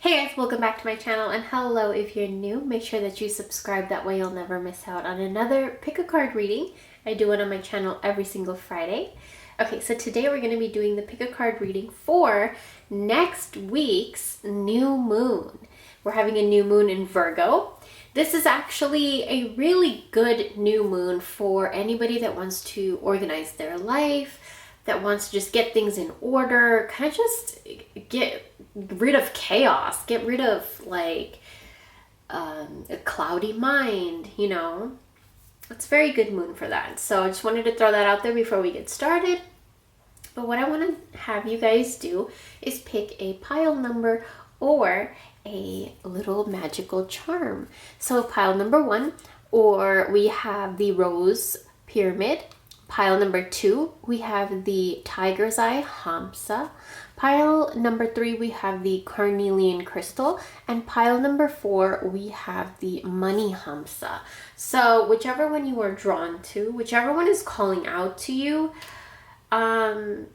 Hey guys, welcome back to my channel, and hello if you're new. Make sure that you subscribe, that way you'll never miss out on another pick a card reading. I do it on my channel every single Friday. Okay, so today we're going to be doing the pick a card reading for next week's new moon. We're having a new moon in Virgo. This is actually a really good new moon for anybody that wants to organize their life, that wants to just get things in order, kind of just get rid of chaos, get rid of like a cloudy mind, you know. It's a very good moon for that. So I just wanted to throw that out there before we get started. But what I want to have you guys do is pick a pile number or a little magical charm. So pile number 1, or we have the rose pyramid. Pile number 2, we have the tiger's eye Hamsa. Pile number 3, we have the carnelian crystal. And pile number 4, we have the money Hamsa. So whichever one you are drawn to, whichever one is calling out to you,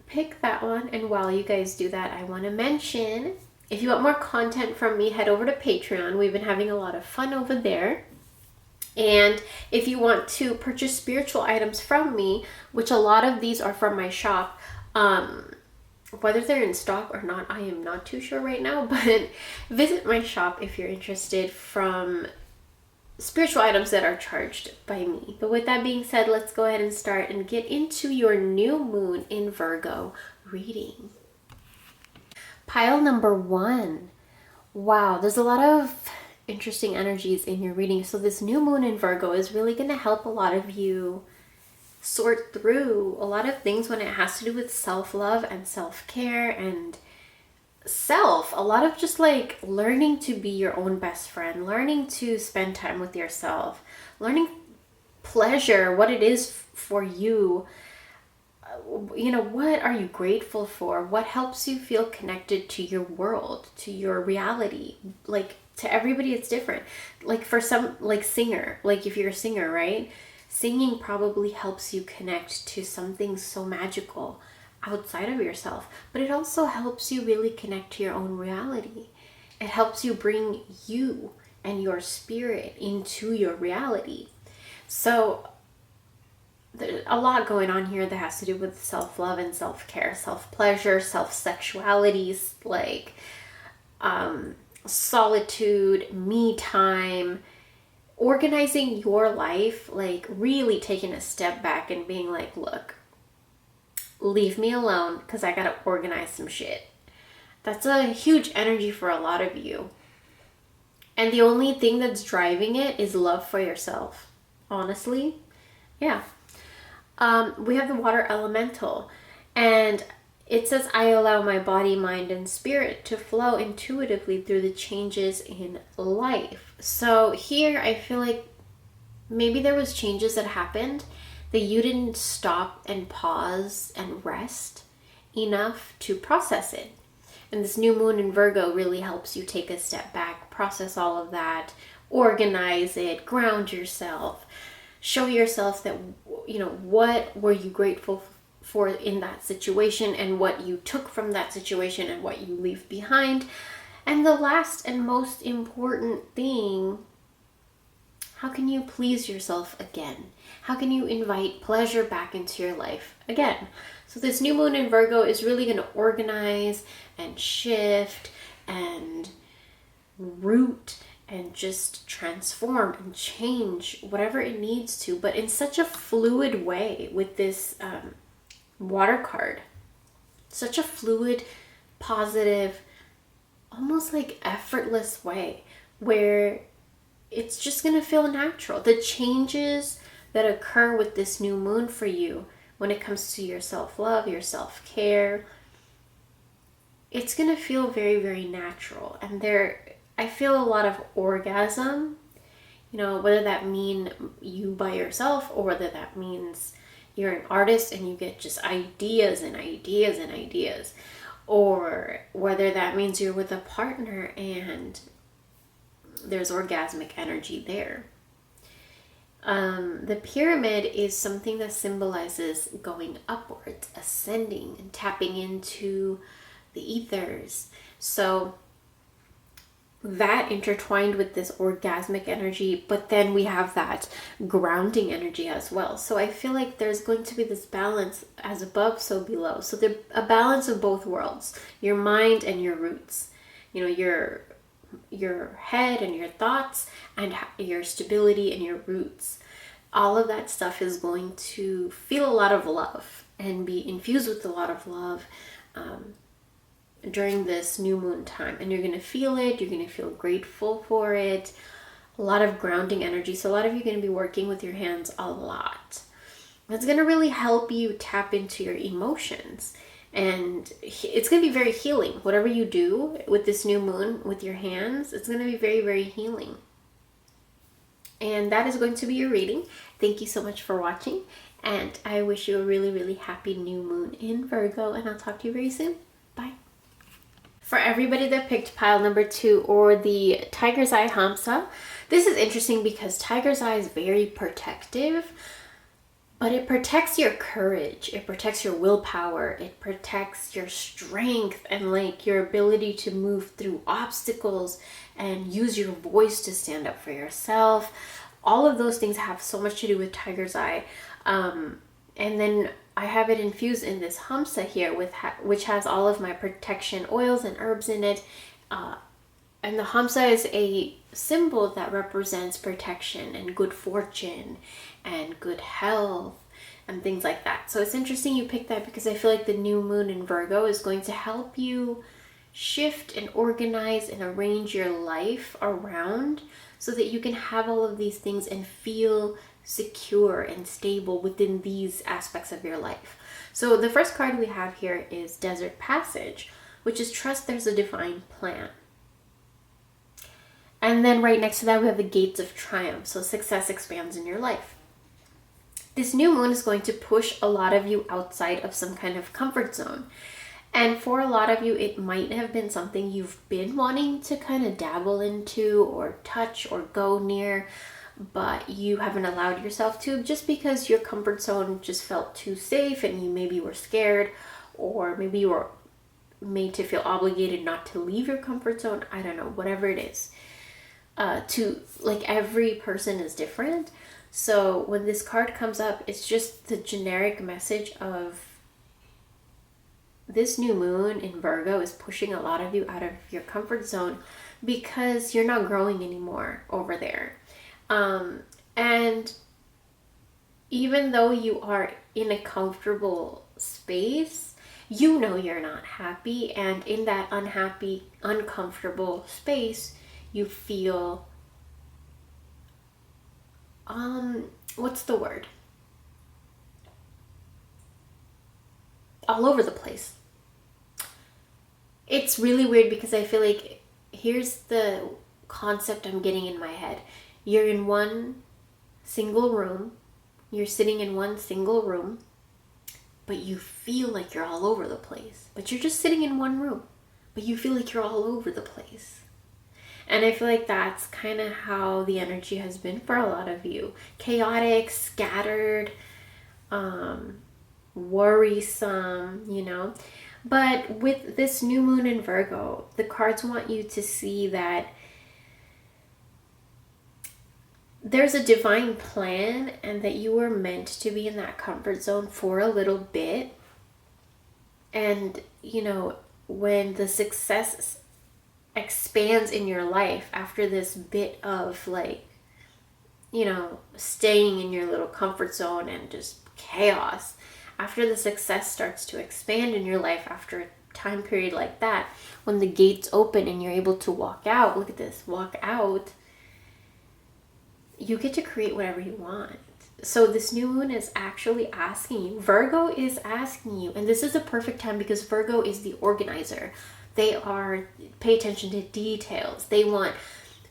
pick that one. And while you guys do that, I want to mention, if you want more content from me, head over to Patreon. We've been having a lot of fun over there. And if you want to purchase spiritual items from me, which a lot of these are from my shop, whether they're in stock or not, I am not too sure right now, but visit my shop if you're interested from spiritual items that are charged by me. But with that being said, let's go ahead and start and get into your new moon in Virgo reading. Pile number 1. Wow, there's a lot of interesting energies in your reading. So this new moon in Virgo is really going to help a lot of you sort through a lot of things when it has to do with self-love and self-care and self. A lot of just like learning to be your own best friend, learning to spend time with yourself, learning pleasure, what it is for you. You know, what are you grateful for? What helps you feel connected to your world, to your reality? Like, to everybody it's different. Like for some, like singer, like if you're a singer, right? Singing probably helps you connect to something so magical outside of yourself, but it also helps you really connect to your own reality. It helps you bring you and your spirit into your reality. So there's a lot going on here that has to do with self-love and self-care, self-pleasure, self-sexuality, like solitude, me time, organizing your life, like really taking a step back and being like, look, leave me alone because I gotta organize some shit. That's a huge energy for a lot of you. And the only thing that's driving it is love for yourself. Honestly. Yeah. We have the water elemental, and it says, I allow my body, mind, and spirit to flow intuitively through the changes in life. So here I feel like maybe there was changes that happened that you didn't stop and pause and rest enough to process it. And this new moon in Virgo really helps you take a step back, process all of that, organize it, ground yourself, show yourself that, you know, what were you grateful for in that situation, and what you took from that situation, and what you leave behind. And the last and most important thing, how can you please yourself again? How can you invite pleasure back into your life again? So this new moon in Virgo is really going to organize and shift and root and just transform and change whatever it needs to, but in such a fluid way with this water card. Such a fluid, positive, almost like effortless way where it's just going to feel natural. The changes that occur with this new moon for you when it comes to your self-love, your self-care, it's going to feel very, very natural. And I feel a lot of orgasm, you know, whether that mean you by yourself or whether that means you're an artist and you get just ideas and ideas and ideas, or whether that means you're with a partner and there's orgasmic energy there. The pyramid is something that symbolizes going upwards, ascending, and tapping into the ethers. So that intertwined with this orgasmic energy, but then we have that grounding energy as well. So I feel like there's going to be this balance, as above, so below. So there's a balance of both worlds, your mind and your roots, you know, your head and your thoughts, and your stability and your roots. All of that stuff is going to feel a lot of love and be infused with a lot of love during this new moon time. And you're going to feel it. You're going to feel grateful for it. A lot of grounding energy. So a lot of you are going to be working with your hands a lot. That's going to really help you tap into your emotions. And it's going to be very healing. Whatever you do with this new moon with your hands, it's going to be very, very healing. And that is going to be your reading. Thank you so much for watching. And I wish you a really, really happy new moon in Virgo. And I'll talk to you very soon. Bye. For everybody that picked pile number 2 or the Tiger's Eye Hamsa, this is interesting because Tiger's Eye is very protective, but it protects your courage, it protects your willpower, it protects your strength and like your ability to move through obstacles and use your voice to stand up for yourself. All of those things have so much to do with Tiger's Eye. And then I have it infused in this Hamsa here, which has all of my protection oils and herbs in it. And the Hamsa is a symbol that represents protection and good fortune and good health and things like that. So it's interesting you picked that because I feel like the new moon in Virgo is going to help you shift and organize and arrange your life around so that you can have all of these things and feel secure and stable within these aspects of your life. So the first card we have here is Desert Passage, which is trust there's a divine plan. And then right next to that we have the Gates of Triumph, so success expands in your life. This new moon is going to push a lot of you outside of some kind of comfort zone. And for a lot of you, it might have been something you've been wanting to kind of dabble into or touch or go near, but you haven't allowed yourself to just because your comfort zone just felt too safe and you maybe were scared, or maybe you were made to feel obligated not to leave your comfort zone. I don't know, whatever it is. Every person is different. So when this card comes up, it's just the generic message of this new moon in Virgo is pushing a lot of you out of your comfort zone because you're not growing anymore over there. And even though you are in a comfortable space, you know you're not happy. And in that unhappy, uncomfortable space, you feel, what's the word? All over the place. It's really weird because I feel like here's the concept I'm getting in my head. You're in one single room, you're sitting in one single room, but you feel like you're all over the place. But you're just sitting in one room, but you feel like you're all over the place. And I feel like that's kind of how the energy has been for a lot of you. Chaotic, scattered, worrisome, you know. But with this new moon in Virgo, the cards want you to see that there's a divine plan and that you were meant to be in that comfort zone for a little bit. And, you know, when the success expands in your life after this bit of like, you know, staying in your little comfort zone and just chaos, after the success starts to expand in your life after a time period like that, when the gates open and you're able to walk out, look at this, walk out, you get to create whatever you want. So this new moon is actually asking you, Virgo is asking you, and this is a perfect time because Virgo is the organizer. They pay attention to details. They want,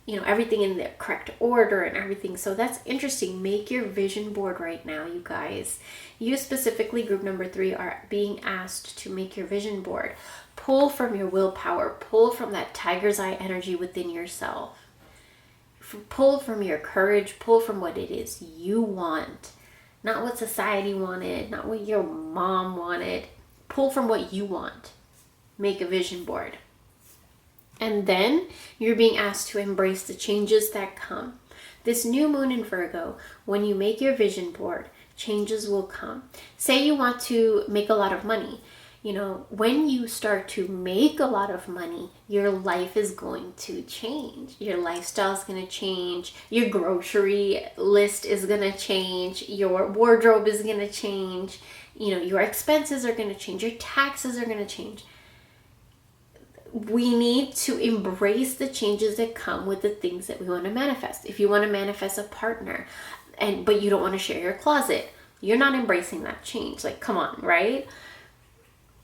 you know, everything in the correct order and everything. So that's interesting. Make your vision board right now, you guys. You specifically, group number 3, are being asked to make your vision board. Pull from your willpower. Pull from that tiger's eye energy within yourself. Pull from your courage. Pull from what it is you want. Not what society wanted. Not what your mom wanted. Pull from what you want. Make a vision board. And then you're being asked to embrace the changes that come. This new moon in Virgo, when you make your vision board, changes will come. Say you want to make a lot of money. You know, when you start to make a lot of money, your life is going to change. Your lifestyle is going to change. Your grocery list is going to change. Your wardrobe is going to change. You know, your expenses are going to change. Your taxes are going to change. We need to embrace the changes that come with the things that we want to manifest. If you want to manifest a partner, but you don't want to share your closet, you're not embracing that change. Like, come on, right?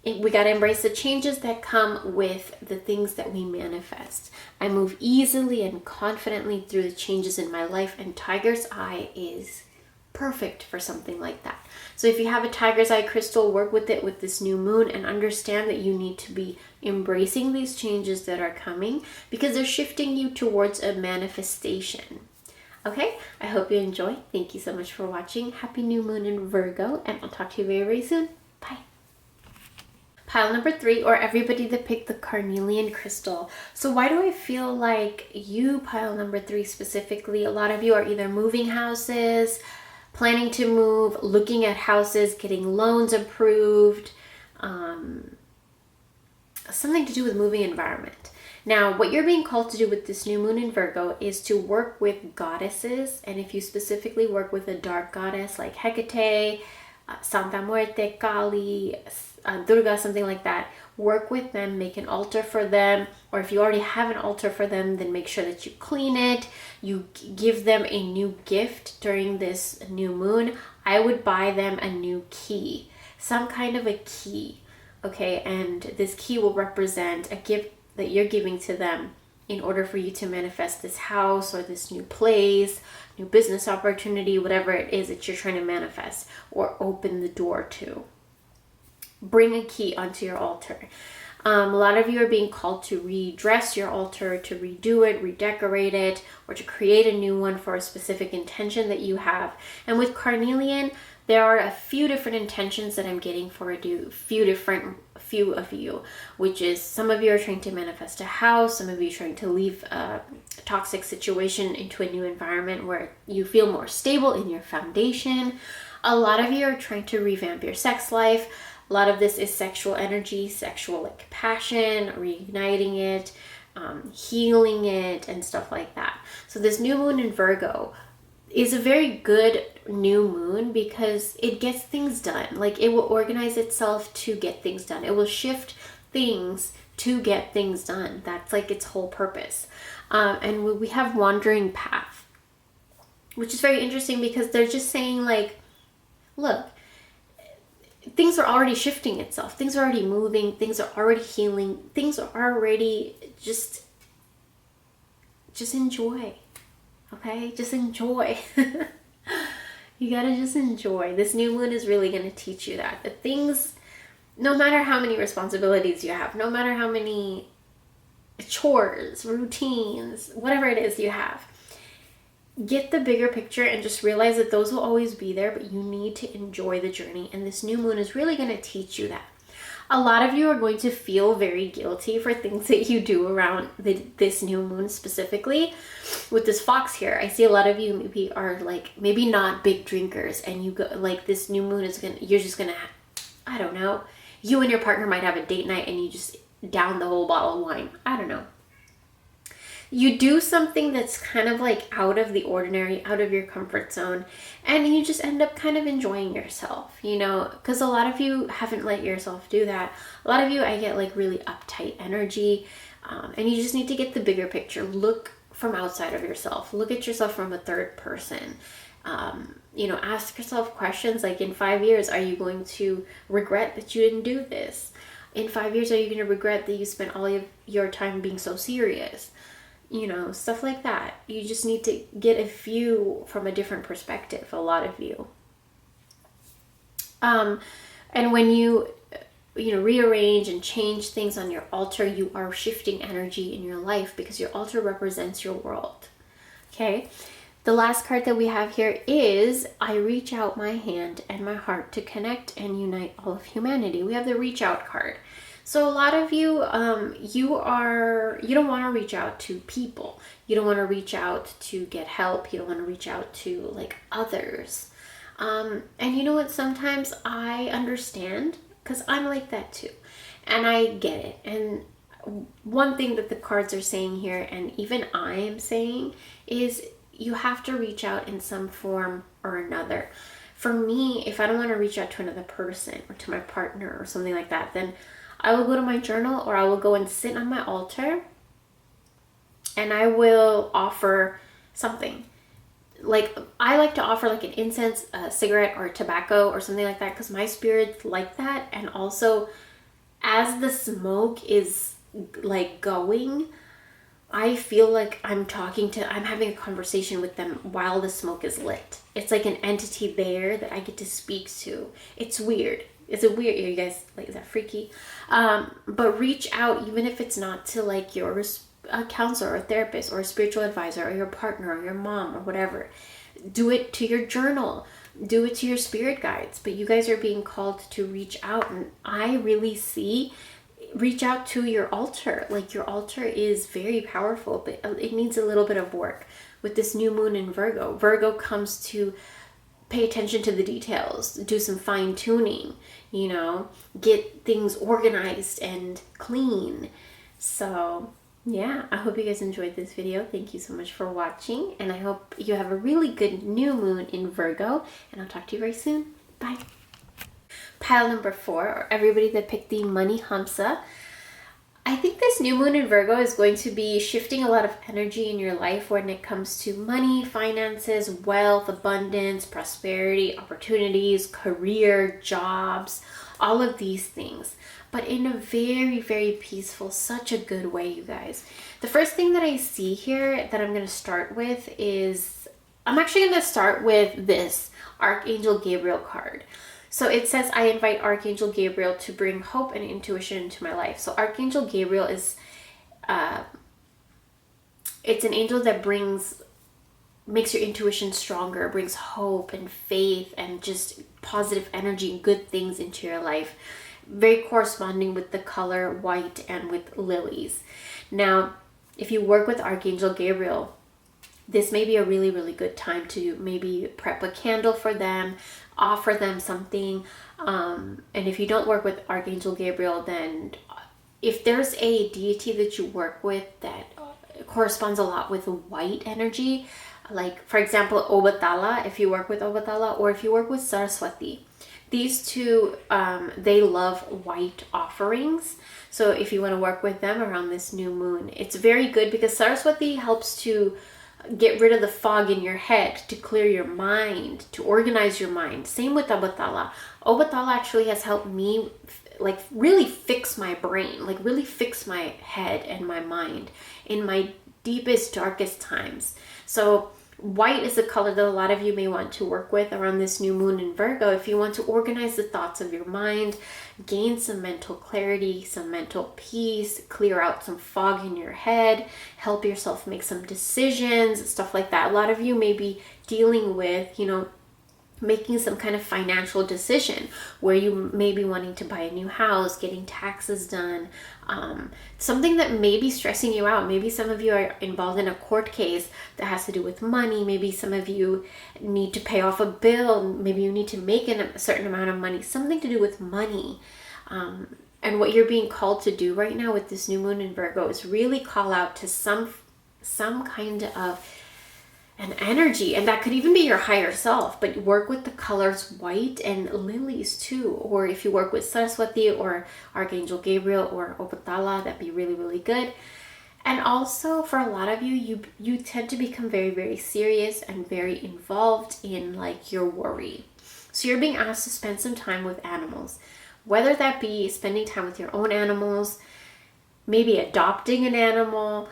We got to embrace the changes that come with the things that we manifest. I move easily and confidently through the changes in my life, and Tiger's Eye is perfect for something like that. So if you have a Tiger's Eye crystal, work with it with this new moon and understand that you need to be embracing these changes that are coming because they're shifting you towards a manifestation. Okay, I hope you enjoy. Thank you so much for watching. Happy new moon in Virgo, and I'll talk to you very, very soon. Bye. Pile number 3, or everybody that picked the carnelian crystal. So why do I feel like you, pile number 3 specifically, a lot of you are either moving houses, planning to move, looking at houses, getting loans approved, something to do with moving environment. Now, what you're being called to do with this new moon in Virgo is to work with goddesses. And if you specifically work with a dark goddess like Hecate, Santa Muerte, Kali, Durga, something like that, work with them, make an altar for them. Or if you already have an altar for them, then make sure that you clean it. You give them a new gift during this new moon. I would buy them a new key, some kind of a key. Okay, and this key will represent a gift that you're giving to them in order for you to manifest this house or this new place, new business opportunity, whatever it is that you're trying to manifest or open the door to. Bring a key onto your altar. A lot of you are being called to redress your altar, to redo it, redecorate it, or to create a new one for a specific intention that you have. And with carnelian, there are a few different intentions that I'm getting for a few of you, which is some of you are trying to manifest a house, some of you are trying to leave a toxic situation into a new environment where you feel more stable in your foundation. A lot of you are trying to revamp your sex life. A lot of this is sexual energy, sexual like passion, reigniting it, healing it, and stuff like that. So this new moon in Virgo is a very good new moon because it gets things done. Like, it will organize itself to get things done. It will shift things to get things done. That's like its whole purpose. And we have wandering path, which is very interesting because they're just saying like, look, things are already shifting itself. Things are already moving. Things are already healing. Things are already just enjoy. Okay? Just enjoy. You gotta just enjoy. This new moon is really gonna teach you that. That things, no matter how many responsibilities you have, no matter how many chores, routines, whatever it is you have, get the bigger picture and just realize that those will always be there, but you need to enjoy the journey. And this new moon is really going to teach you that. A lot of you are going to feel very guilty for things that you do around this new moon specifically. With this fox here, I see a lot of you maybe are like, maybe not big drinkers, and you go like, this new moon is you're just gonna, I don't know, you and your partner might have a date night and you just down the whole bottle of wine. I don't know. You do something that's kind of like out of the ordinary, out of your comfort zone, and you just end up kind of enjoying yourself, you know, because a lot of you haven't let yourself do that. A lot of you, I get like really uptight energy, and you just need to get the bigger picture. Look from outside of yourself. Look at yourself from a third person. You know, ask yourself questions like, in 5 years, are you going to regret that you didn't do this? In 5 years, are you going to regret that you spent all of your time being so serious? You know, stuff like that. You just need to get a view from a different perspective, a lot of you. And when you rearrange and change things on your altar, you are shifting energy in your life because your altar represents your world. Okay? The last card that we have here is, I reach out my hand and my heart to connect and unite all of humanity. We have the reach out card. So a lot of you, you don't want to reach out to people. You don't want to reach out to get help. You don't want to reach out to like others. And you know what? Sometimes I understand because I'm like that too. And I get it. And one thing that the cards are saying here, and even I am saying, is you have to reach out in some form or another. For me, if I don't want to reach out to another person or to my partner or something like that, then I will go to my journal, or I will go and sit on my altar and I will offer something. Like, I like to offer like an incense, a cigarette, or tobacco or something like that, because my spirits like that. And also, as the smoke is like going, I feel like I'm having a conversation with them while the smoke is lit. It's like an entity there that I get to speak to. It's weird. Is it weird? You guys, like, is that freaky? But reach out, even if it's not to like your counselor or therapist or a spiritual advisor or your partner or your mom or whatever. Do it to your journal. Do it to your spirit guides. But you guys are being called to reach out. And I really see, reach out to your altar. Like, your altar is very powerful, but it needs a little bit of work. With this new moon in Virgo, Virgo comes to pay attention to the details, do some fine tuning, you know, get things organized and clean. So yeah, I hope you guys enjoyed this video. Thank you so much for watching, and I hope you have a really good new moon in Virgo, and I'll talk to you very soon. Bye. Pile number 4, or everybody that picked the money Hamsa. I think this new moon in Virgo is going to be shifting a lot of energy in your life when it comes to money, finances, wealth, abundance, prosperity, opportunities, career, jobs, all of these things. But in a very, very peaceful, such a good way, you guys. The first thing that I see here that I'm going to start with is, I'm actually going to start with this Archangel Gabriel card. So it says, I invite Archangel Gabriel to bring hope and intuition into my life. So Archangel Gabriel is, it's an angel that makes your intuition stronger, brings hope and faith and just positive energy and good things into your life. Very corresponding with the color white and with lilies. Now, if you work with Archangel Gabriel, this may be a really, really good time to maybe prep a candle for them, offer them something. And if you don't work with Archangel Gabriel, then if there's a deity that you work with that corresponds a lot with white energy, like for example, Obatala, if you work with Obatala, or if you work with Saraswati, these two, they love white offerings. So if you want to work with them around this new moon, it's very good because Saraswati helps to get rid of the fog in your head, to clear your mind, to organize your mind. Same with Obatala. Obatala actually has helped me like really fix my brain, like really fix my head and my mind in my deepest, darkest times. So white is a color that a lot of you may want to work with around this new moon in Virgo if you want to organize the thoughts of your mind, gain some mental clarity, some mental peace, clear out some fog in your head, help yourself make some decisions, stuff like that. A lot of you may be dealing with, you know, making some kind of financial decision where you may be wanting to buy a new house, getting taxes done, something that may be stressing you out. Maybe some of you are involved in a court case that has to do with money. Maybe some of you need to pay off a bill. Maybe you need to make a certain amount of money, something to do with money. And what you're being called to do right now with this new moon in Virgo is really call out to some kind of an energy, and that could even be your higher self, but work with the colors white and lilies too. Or if you work with Saraswati or Archangel Gabriel or Obatala, that'd be really, really good. And also for a lot of you, you tend to become very, very serious and very involved in like your worry. So you're being asked to spend some time with animals, whether that be spending time with your own animals, maybe adopting an animal,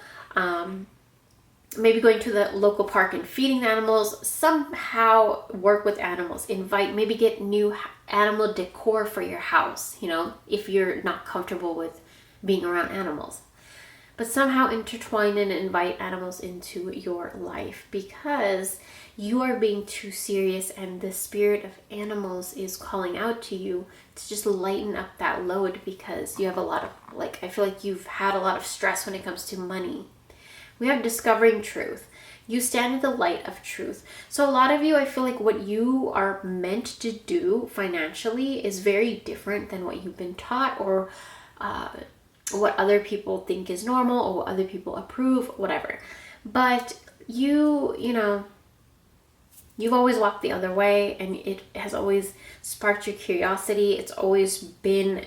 maybe going to the local park and feeding the animals. Somehow work with animals, maybe get new animal decor for your house, you know, if you're not comfortable with being around animals. but somehow intertwine and invite animals into your life because you are being too serious, and the spirit of animals is calling out to you to just lighten up that load, because you have a lot of, like, I feel like you've had a lot of stress when it comes to money. We have discovering truth. You stand in the light of truth. So a lot of you, I feel like what you are meant to do financially is very different than what you've been taught, or what other people think is normal, or what other people approve, whatever. But you know, you've always walked the other way, and it has always sparked your curiosity. It's always been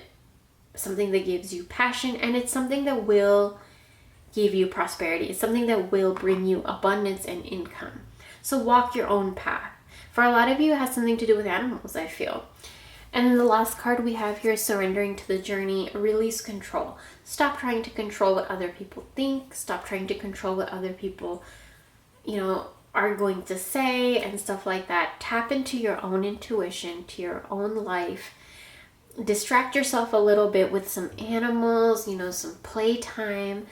something that gives you passion, and it's something that will give you prosperity. It's something that will bring you abundance and income. So walk your own path. For a lot of you, it has something to do with animals, I feel. And then the last card we have here is surrendering to the journey. Release control. Stop trying to control what other people think. Stop trying to control what other people, are going to say and stuff like that. Tap into your own intuition, to your own life. Distract yourself a little bit with some animals, some playtime,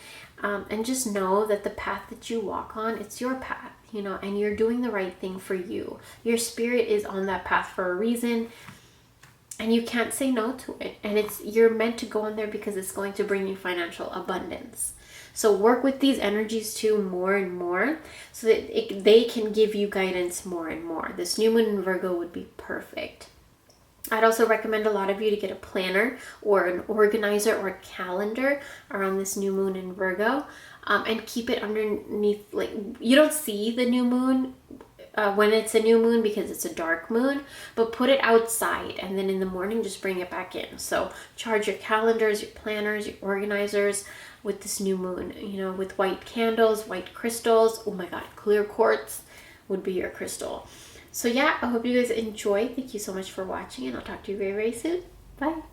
and just know that the path that you walk on, it's your path, and you're doing the right thing for you. Your spirit is on that path for a reason, and you can't say no to it. And you're meant to go on there because it's going to bring you financial abundance. So work with these energies too more and more, so that they can give you guidance more and more. This new moon in Virgo would be perfect. I'd also recommend a lot of you to get a planner or an organizer or a calendar around this new moon in Virgo, and keep it underneath. Like, you don't see the new moon when it's a new moon because it's a dark moon, but put it outside, and then in the morning just bring it back in. So charge your calendars, your planners, your organizers with this new moon, with white candles, white crystals. Oh my God, clear quartz would be your crystal. So yeah, I hope you guys enjoy. Thank you so much for watching, and I'll talk to you very, very soon. Bye.